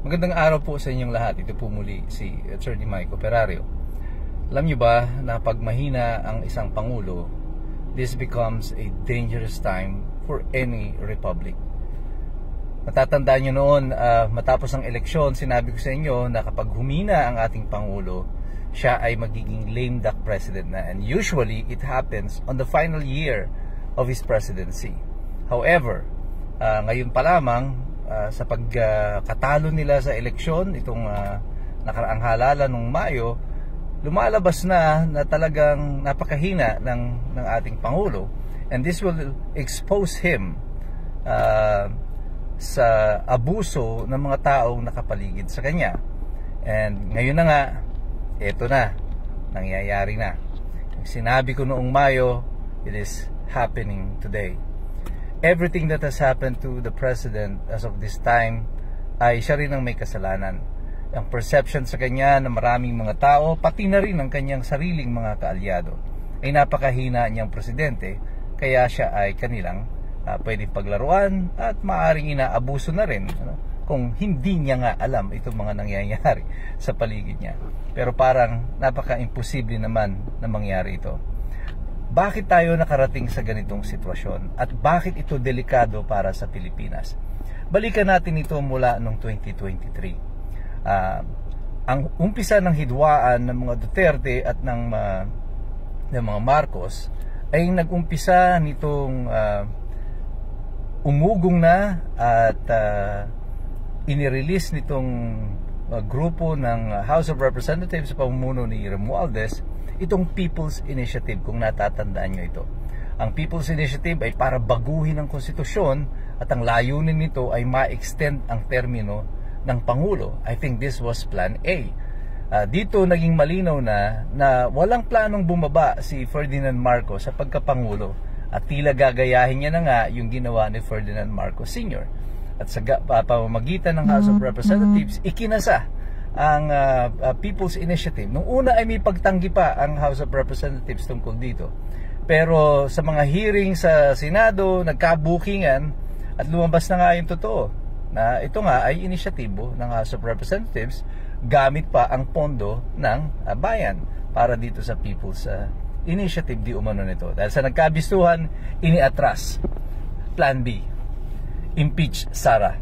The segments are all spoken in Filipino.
Magandang araw po sa inyong lahat. Ito po muli si Attorney Mike Operario. Alam niyo ba na pag mahina ang isang pangulo, this becomes a dangerous time for any republic. Matatandaan niyo noon, matapos ang eleksyon, sinabi ko sa inyo na kapag humina ang ating pangulo, siya ay magiging lame duck president na. And usually, it happens on the final year of his presidency. However, ngayon pa lamang, sa pagkatalo nila sa eleksyon, itong nakaraang halalan nung Mayo, lumalabas na talagang napakahina ng ating Pangulo. And this will expose him sa abuso ng mga taong nakapaligid sa kanya. And ngayon na nga, eto na, nangyayari na. Yung sinabi ko noong Mayo, it is happening today. Everything that has happened to the president as of this time ay siya rin ang may kasalanan. Ang perception sa kanya ng maraming mga tao, pati na rin ang kanyang sariling mga kaalyado, ay napakahina niyang presidente, kaya siya ay kanilang pwedeng paglaruan at maaaring inaabuso na rin kung hindi niya nga alam itong mga nangyayari sa paligid niya. Pero parang napaka-imposible naman na mangyari ito. Bakit tayo nakarating sa ganitong sitwasyon at bakit ito delikado para sa Pilipinas? Balikan natin ito mula noong 2023. Ang umpisa ng hidwaan ng mga Duterte at ng mga Marcos ay nag-umpisa nitong umugong na at inirelease nitong grupo ng House of Representatives sa pamumuno ni Romualdez itong People's Initiative, kung natatandaan nyo ito. Ang People's Initiative ay para baguhin ang konstitusyon at ang layunin nito ay ma-extend ang termino ng Pangulo. I think this was Plan A. Dito naging malinaw na walang planong bumaba si Ferdinand Marcos sa pagkapangulo at tila gagayahin niya na nga yung ginawa ni Ferdinand Marcos Sr. At sa pamamagitan ng House of Representatives, ikinasa ang People's Initiative. Nung una ay may pagtanggi pa ang House of Representatives tungkol dito. Pero sa mga hearing sa Senado, nagkabukingan at lumabas na nga yung totoo na ito nga ay inisyatibo ng House of Representatives gamit pa ang pondo ng bayan para dito sa People's Initiative di umano nito. Dahil sa nagkabistuhan, iniatras. Plan B, impeach Sara.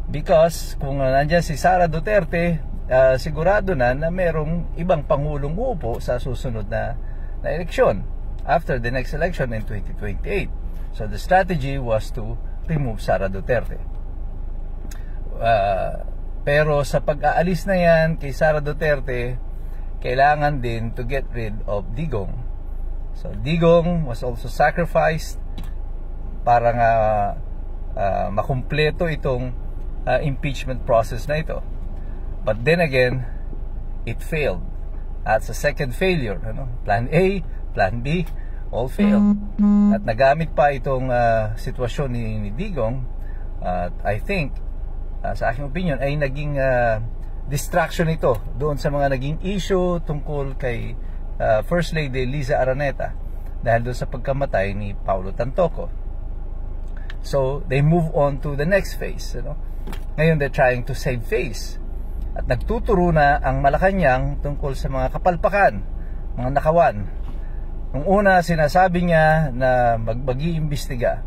Because kung nandiyan si Sara Duterte, sigurado na merong ibang pangulong uupo sa susunod na eleksyon after the next election in 2028. So the strategy was to remove Sara Duterte. Pero sa pag-aalis na yan kay Sara Duterte, kailangan din to get rid of Digong. So Digong was also sacrificed para nga makumpleto itong impeachment process na ito. But then again, it failed. At sa second failure, Plan A, Plan B, all failed. At nagamit pa itong sitwasyon ni Digong, I think, sa aking opinion, ay naging distraction ito doon sa mga naging issue tungkol kay First Lady Liza Araneta dahil doon sa pagkamatay ni Paulo Tantoco. So, they move on to the next phase. Ngayon, they're trying to save face. At nagtuturo na ang Malacanang tungkol sa mga kapalpakan, mga nakawan. Nung una, sinasabi niya na mag-iimbestiga.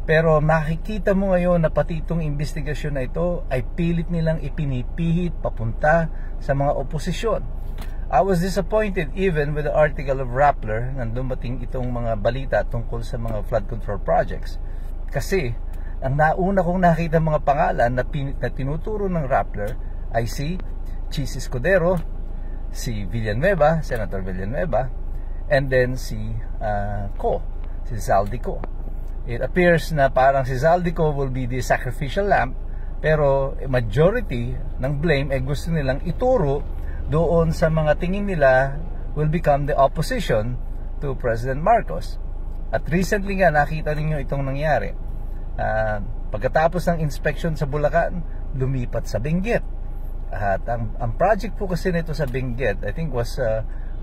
Pero makikita mo ngayon na pati itong investigasyon na ito ay pilit nilang ipinipihit papunta sa mga oposisyon. I was disappointed even with the article of Rappler nang dumating itong mga balita tungkol sa mga flood control projects. Kasi ang nauna kong nakita mga pangalan na tinuturo ng Rappler ay si Chis Escudero, si Villanueva, Senator Villanueva, and then si si Zaldico. It appears na parang si Zaldico will be the sacrificial lamb, pero majority ng blame ay gusto nilang ituro doon sa mga tingin nila will become the opposition to President Marcos. At recently nga nakita ninyo itong nangyari. Pagkatapos ng inspection sa Bulacan, lumipat sa Benguet. At ang project po kasi nito sa Benguet, I think was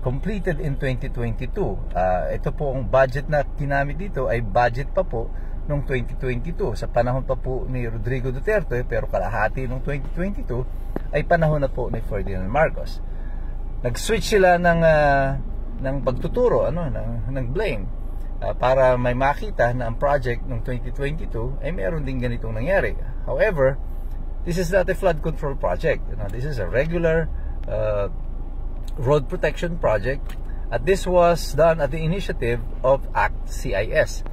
completed in 2022. Ito po ang budget na ginamit dito ay budget pa po noong 2022. Sa panahon pa po ni Rodrigo Duterte, pero kalahati noong 2022 ay panahon na po ni Ferdinand Marcos. Nag-switch sila ng pagtuturo, ng blame, para may makita na ang project noong 2022 ay meron din ganitong nangyari. However, this is not a flood control project. This is a regular road protection project, at this was done at the initiative of ACT CIS.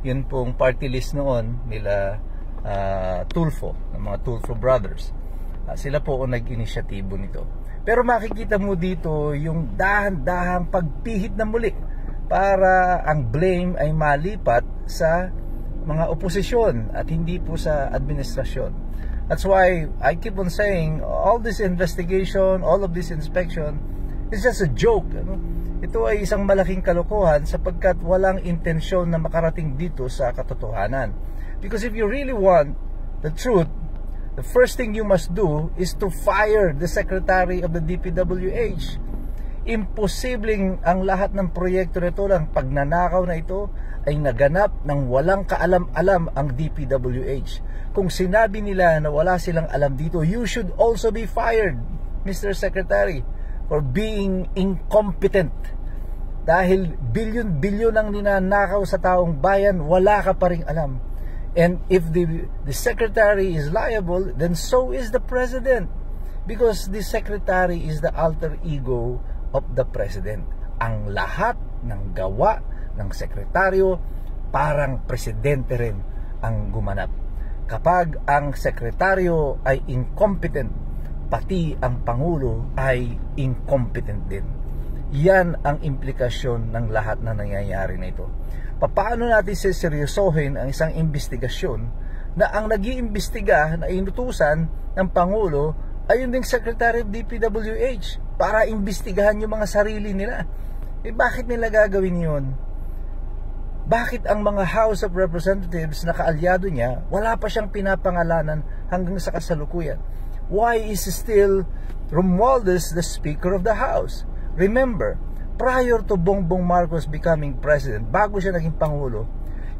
Yun pong party list noon nila Tulfo, ng mga Tulfo brothers. Sila po ang nag-inisyatibo nito. Pero makikita mo dito yung dahan-dahang pagpihit na muli para ang blame ay malipat sa mga oposisyon at hindi po sa administrasyon. That's why I keep on saying all this investigation, all of this inspection is just a joke. Ito ay isang malaking kalokohan sapagkat walang intensyon na makarating dito sa katotohanan. Because if you really want the truth, the first thing you must do is to fire the Secretary of the DPWH. Imposibleng ang lahat ng proyekto nito lang pagnanakaw na ito ay naganap ng walang kaalam-alam ang DPWH. Kung sinabi nila na wala silang alam dito, you should also be fired, Mr. Secretary, for being incompetent. Dahil bilyon-bilyon ang ninanakaw sa taong bayan, wala ka pa ring alam. And if the secretary is liable, then so is the president. Because the secretary is the alter ego of the president. Ang lahat ng gawa ng sekretaryo, parang presidente rin ang gumanap. Kapag ang sekretaryo ay incompetent, pati ang Pangulo ay incompetent din. Yan ang implikasyon ng lahat na nangyayari na ito. Paano natin seryosohin ang isang investigasyon na ang nag-iimbestiga na inutusan ng Pangulo ay yung ding Secretary of DPWH para imbestigahan yung mga sarili nila? Bakit nila gagawin yun? Bakit ang mga House of Representatives na kaalyado niya, wala pa siyang pinapangalanan hanggang sa kasalukuyan? Why is still Romualdez the Speaker of the House? Remember, prior to Bongbong Marcos becoming President, bago siya naging Pangulo,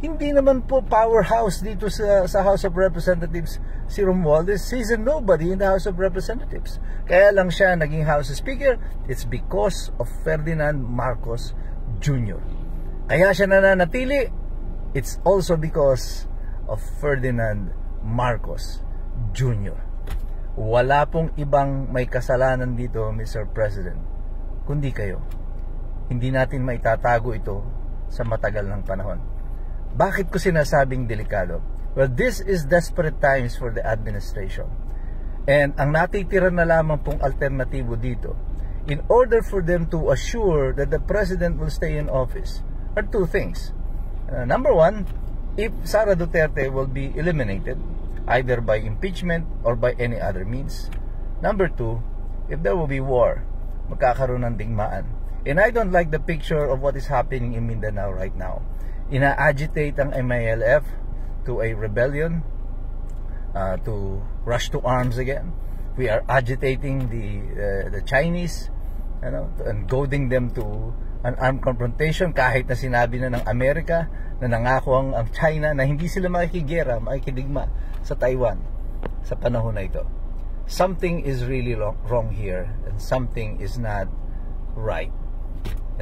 hindi naman po powerhouse dito sa House of Representatives si Romualdez. He's a nobody in the House of Representatives. Kaya lang siya naging House Speaker, it's because of Ferdinand Marcos Jr. Kaya siya nananatili, it's also because of Ferdinand Marcos Jr. Wala pong ibang may kasalanan dito, Mr. President, kundi kayo. Hindi natin maitatago ito sa matagal ng panahon. Bakit ko sinasabing delikado? Well, this is desperate times for the administration. And ang natitira na lamang pong alternatibo dito, in order for them to assure that the President will stay in office, are two things. Number one, if Sara Duterte will be eliminated, either by impeachment or by any other means. Number two, if there will be war, magkakaroon ng digmaan. And I don't like the picture of what is happening in Mindanao right now. Ina-agitate ang MILF to a rebellion, to rush to arms again. We are agitating the Chinese, and goading them to an armed confrontation, kahit na sinabi na ng Amerika na nangako ang China na hindi sila makikigera, makikidigma sa Taiwan sa panahon na ito. Something is really wrong here, and something is not right,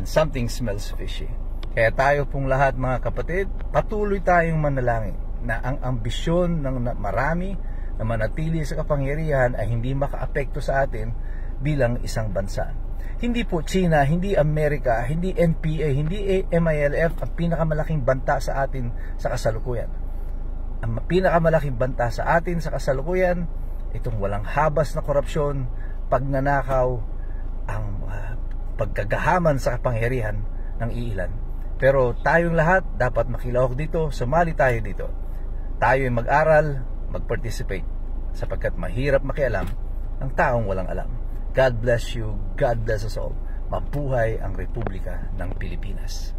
and something smells fishy. Kaya tayo pong lahat, mga kapatid, patuloy tayong manalangin na ang ambisyon ng marami na manatili sa kapangyarihan ay hindi makaapekto sa atin bilang isang bansa. Hindi po China, hindi Amerika, hindi NPA, hindi MILF ang pinakamalaking banta sa atin sa kasalukuyan. Ang pinakamalaking banta sa atin sa kasalukuyan, itong walang habas na korupsyon, pagnanakaw, ang pagkagahaman sa kapangyarihan ng iilan. Pero tayong lahat dapat makilahok dito, sumali tayo dito. Tayo ay mag-aral, mag-participate, sapagkat mahirap makialam ang taong walang alam. God bless you, God bless us all. Mabuhay ang Republika ng Pilipinas.